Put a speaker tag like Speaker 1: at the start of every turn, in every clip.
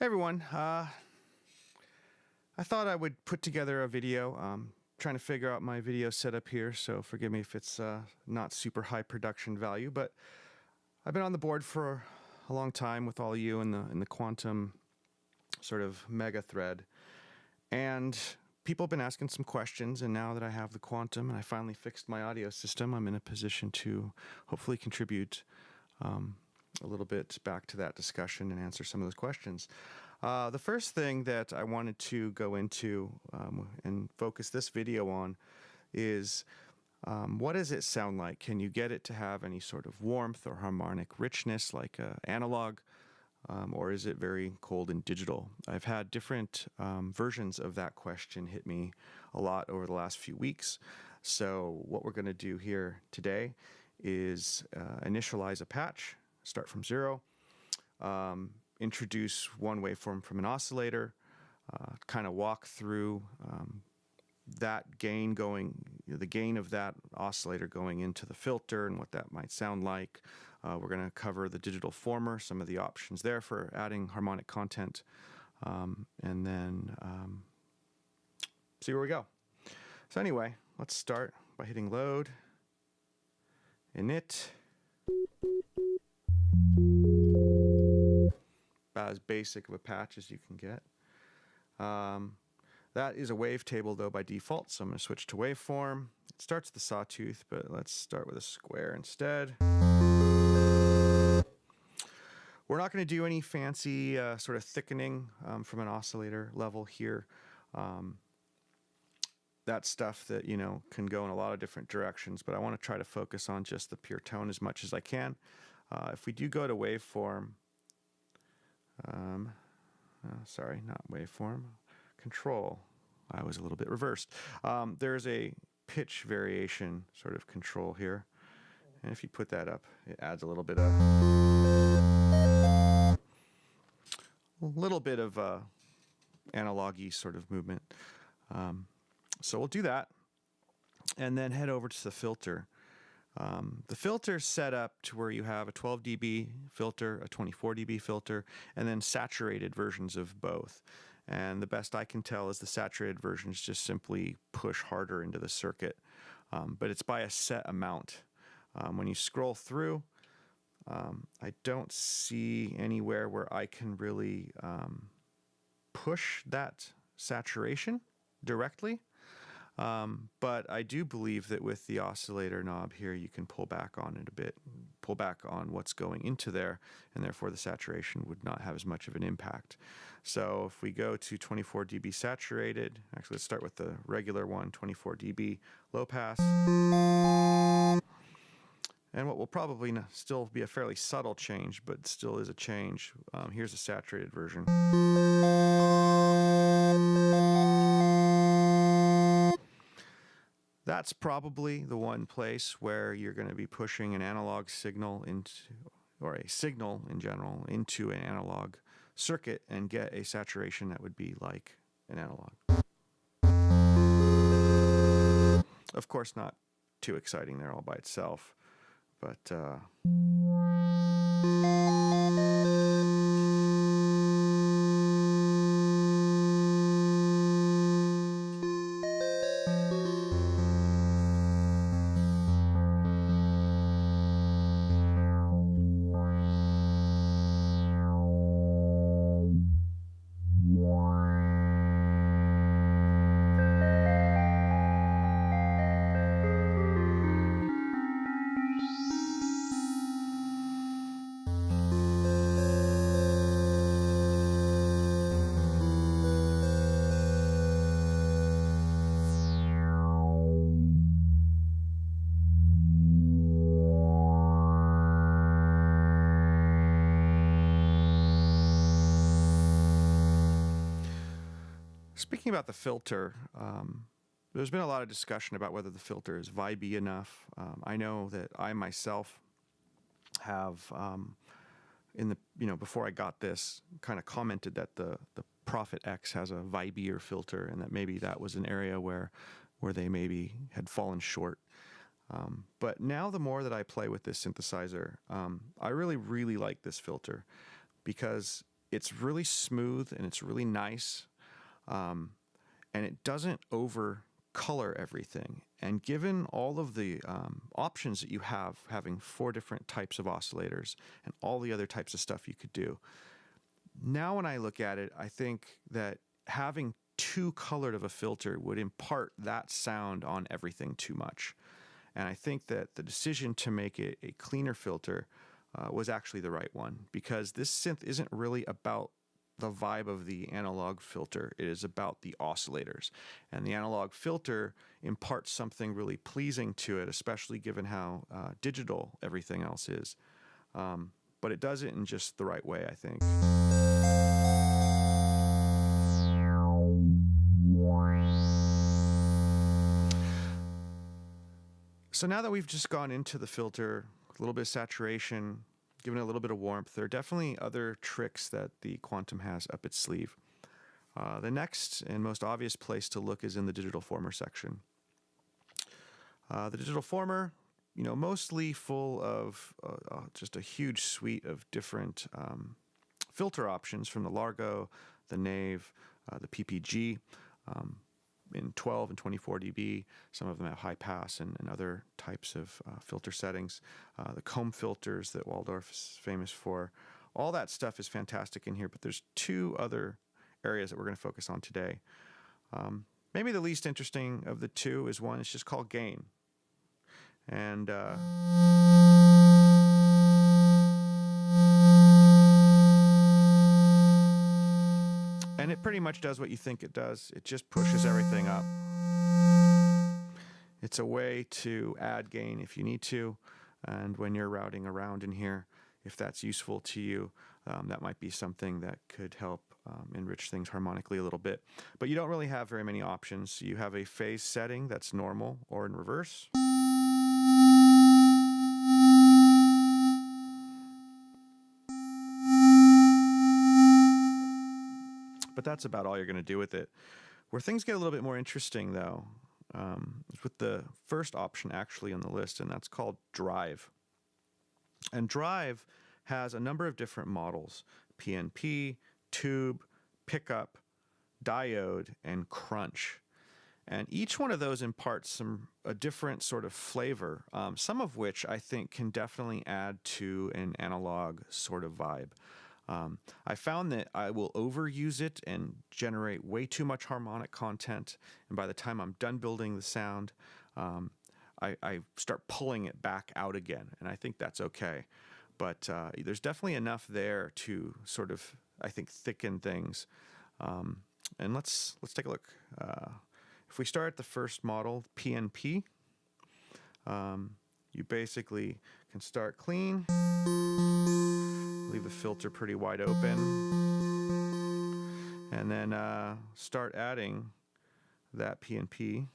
Speaker 1: Hey everyone, I thought I would put together a video. Trying to figure out my video setup here, so forgive me if it's not super high production value, but I've been on the board for a long time with all of you in the quantum sort of mega thread, and people have been asking some questions, and now that I have the quantum and I finally fixed my audio system, I'm in a position to hopefully contribute a little bit back to that discussion and answer some of those questions. The first thing that I wanted to go into and focus this video on is what does it sound like? Can you get it to have any sort of warmth or harmonic richness like analog, or is it very cold and digital? I've had different versions of that question hit me a lot over the last few weeks. So what we're going to do here today is initialize a patch, start from zero, introduce one waveform from an oscillator, kind of walk through that gain going, the gain of that oscillator going into the filter and what that might sound like. We're going to cover the digital former, some of the options there for adding harmonic content, and then see where we go. So anyway, let's start by hitting load, init. About as basic of a patch as you can get. That is a wavetable though by default, so I'm going to switch to waveform. It starts the sawtooth, but let's start with a square instead. We're not going to do any fancy sort of thickening from an oscillator level here. That's stuff that, you know, can go in a lot of different directions, but I want to try to focus on just the pure tone as much as I can. If we do go to waveform, sorry, not waveform, control. I was a little bit reversed. There's a pitch variation sort of control here. And if you put that up, it adds a little bit of analog-y sort of movement. So we'll do that and then head over to the filter. The filter is set up to where you have a 12 dB filter, a 24 dB filter, and then saturated versions of both. And the best I can tell is the saturated versions just simply push harder into the circuit, but it's by a set amount. When you scroll through, I don't see anywhere where I can really push that saturation directly. But I do believe that with the oscillator knob here, you can pull back on it a bit, pull back on what's going into there, and therefore the saturation would not have as much of an impact. So if we go to 24 dB saturated, actually let's start with the regular one, 24 dB low pass. And what will probably still be a fairly subtle change, but still is a change. Here's a saturated version. That's probably the one place where you're going to be pushing an analog signal into, or a signal in general, into an analog circuit and get a saturation that would be like an analog. Of course, not too exciting there all by itself, but speaking about the filter, there's been a lot of discussion about whether the filter is vibey enough. I know that I myself have, before I got this, kind of commented that the Prophet X has a vibier filter, and that maybe that was an area where they maybe had fallen short. But now the more that I play with this synthesizer, I really like this filter, because it's really smooth and it's really nice, and it doesn't over color everything. And given all of the options that you have, having 4 different types of oscillators and all the other types of stuff you could do, now when I look at it, I think that having too colored of a filter would impart that sound on everything too much. And I think that the decision to make it a cleaner filter was actually the right one, because this synth isn't really about the vibe of the analog filter. It is about the oscillators. And the analog filter imparts something really pleasing to it, especially given how digital everything else is. But it does it in just the right way, I think. So now that we've just gone into the filter, a little bit of saturation, given it a little bit of warmth, there are definitely other tricks that the Quantum has up its sleeve. The next and most obvious place to look is in the digital former section. The digital former, mostly full of just a huge suite of different filter options, from the Largo, the Nave, the PPG, in 12 and 24 dB. Some of them have high pass and other types of filter settings. The comb filters that Waldorf is famous for. All that stuff is fantastic in here, but there's 2 other areas that we're going to focus on today. Maybe the least interesting of the 2 is one. It's just called gain. And it pretty much does what you think it does. It just pushes everything up. It's a way to add gain if you need to, and when you're routing around in here, if that's useful to you, that might be something that could help enrich things harmonically a little bit. But you don't really have very many options. You have a phase setting that's normal or in reverse. But that's about all you're going to do with it. Where things get a little bit more interesting, though, is with the first option actually on the list, and that's called drive. And drive has a number of different models: PNP, tube, pickup, diode, and crunch. And each one of those imparts a different sort of flavor, some of which I think can definitely add to an analog sort of vibe. I found that I will overuse it and generate way too much harmonic content, and by the time I'm done building the sound, I start pulling it back out again, and I think that's okay. But there's definitely enough there to sort of, I think, thicken things. And let's take a look. If we start at the first model, PNP, you basically can start clean, leave the filter pretty wide open, and then start adding that PNP.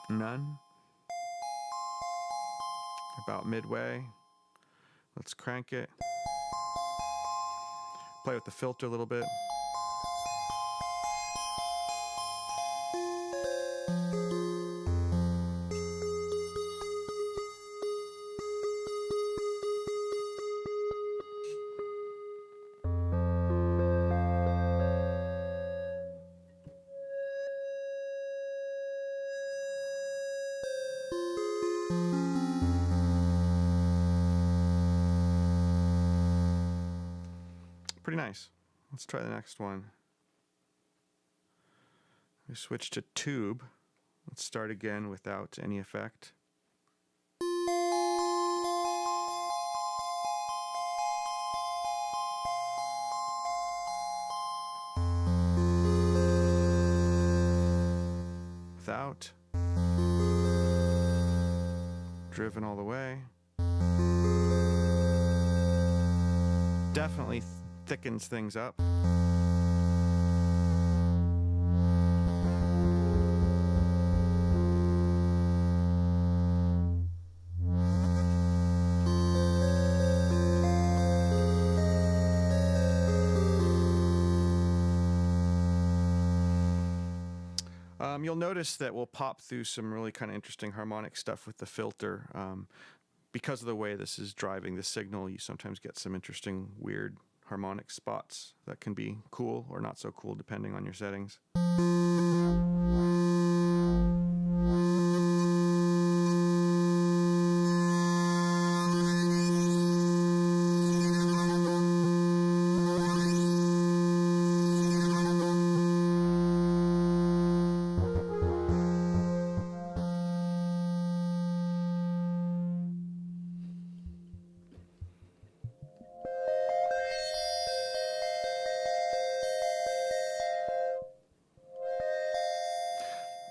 Speaker 1: None. About midway. Let's crank it. Play with the filter a little bit. Pretty nice. Let's try the next one. We switch to tube. Let's start again without any effect. Without. Driven all the way. Definitely thickens things up. You'll notice that we'll pop through some really kind of interesting harmonic stuff with the filter. Because of the way this is driving the signal, you sometimes get some interesting, weird harmonic spots that can be cool or not so cool depending on your settings.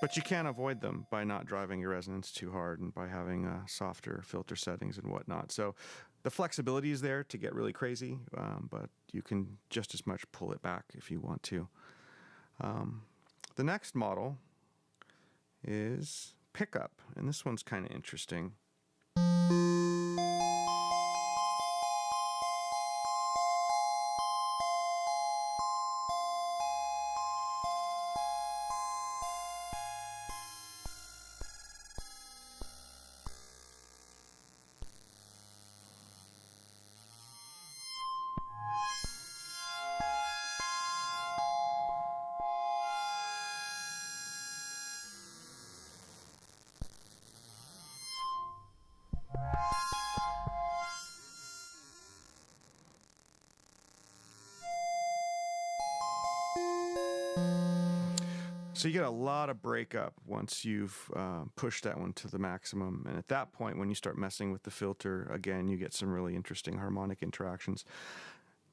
Speaker 1: But you can't avoid them by not driving your resonance too hard and by having softer filter settings and whatnot. So the flexibility is there to get really crazy, but you can just as much pull it back if you want to. The next model is pickup, and this one's kind of interesting. So you get a lot of breakup once you've pushed that one to the maximum. And at that point, when you start messing with the filter, again, you get some really interesting harmonic interactions.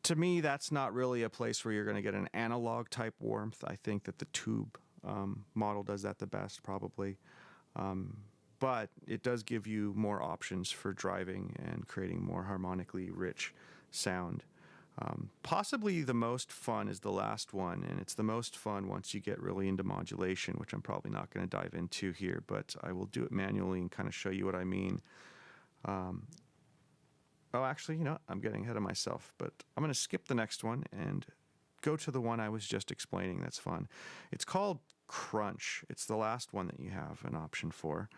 Speaker 1: To me, that's not really a place where you're going to get an analog type warmth. I think that the tube model does that the best, probably. But it does give you more options for driving and creating more harmonically rich sound. Possibly the most fun is the last one, and it's the most fun once you get really into modulation, which I'm probably not going to dive into here, but I will do it manually and kind of show you what I mean. Oh, actually, you know, I'm getting ahead of myself, but I'm going to skip the next one and go to the one I was just explaining that's fun. It's called Crunch. It's the last one that you have an option for,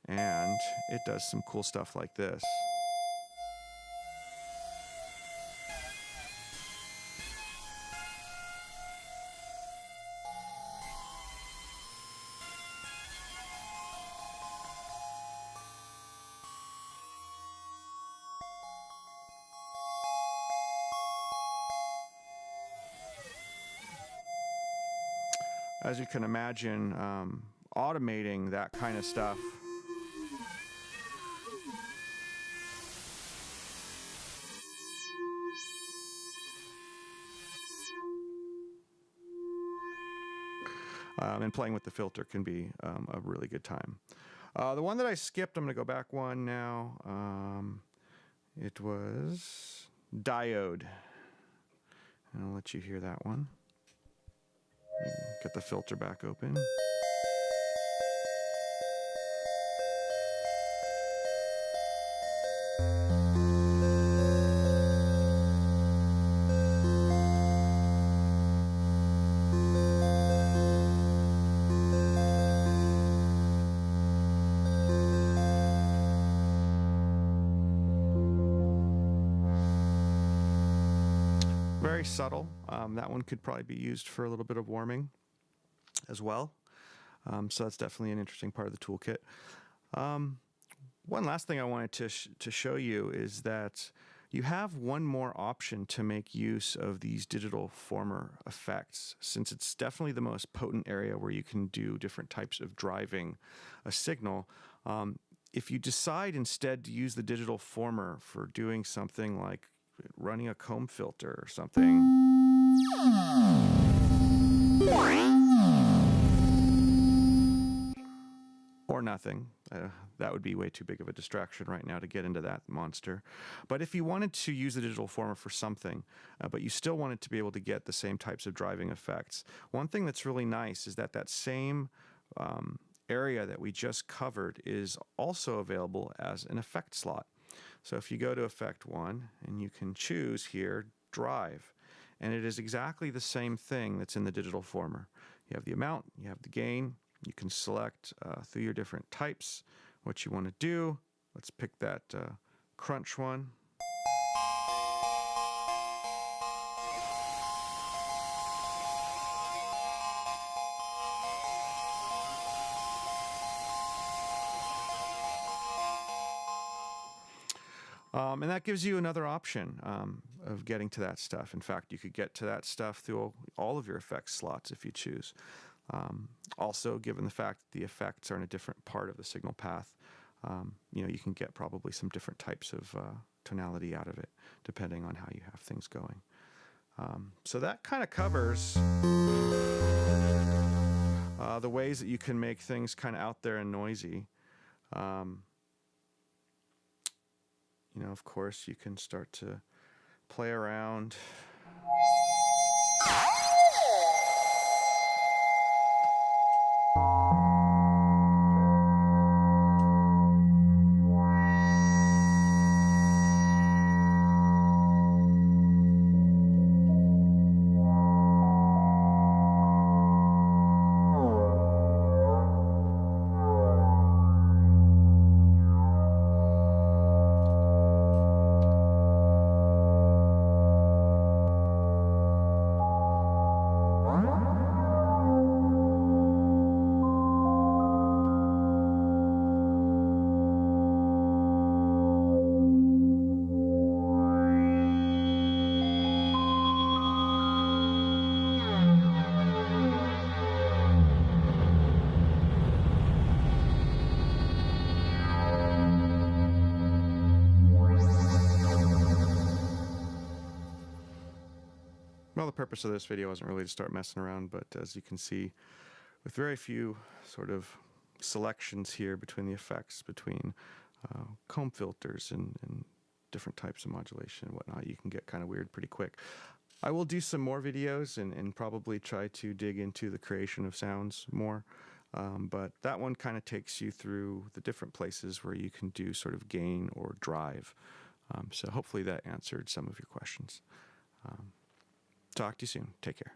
Speaker 1: and it does some cool stuff like this. As you can imagine, automating that kind of stuff and playing with the filter can be a really good time. The one that I skipped, I'm going to go back one now. It was Diode. And I'll let you hear that one. Get the filter back open. Very subtle. That one could probably be used for a little bit of warming as well. So that's definitely an interesting part of the toolkit. One last thing I wanted to show you is that you have one more option to make use of these digital former effects, since it's definitely the most potent area where you can do different types of driving a signal. If you decide instead to use the digital former for doing something like running a comb filter or something, or nothing. That would be way too big of a distraction right now to get into that monster. But if you wanted to use the digital former for something, but you still wanted to be able to get the same types of driving effects, one thing that's really nice is that that same area that we just covered is also available as an effect slot. So if you go to Effect 1, and you can choose here, Drive. And it is exactly the same thing that's in the digital former. You have the amount, you have the gain. You can select through your different types what you want to do. Let's pick that crunch one. And that gives you another option of getting to that stuff. In fact, you could get to that stuff through all of your effects slots if you choose. Also, given the fact that the effects are in a different part of the signal path, you can get probably some different types of tonality out of it, depending on how you have things going. So that kind of covers the ways that you can make things kind of out there and noisy. Of course, you can start to play around. Well, the purpose of this video wasn't really to start messing around, but as you can see, with very few sort of selections here between the effects, between comb filters and different types of modulation and whatnot, you can get kind of weird pretty quick. I will do some more videos and probably try to dig into the creation of sounds more, but that one kind of takes you through the different places where you can do sort of gain or drive. So hopefully that answered some of your questions. Talk to you soon. Take care.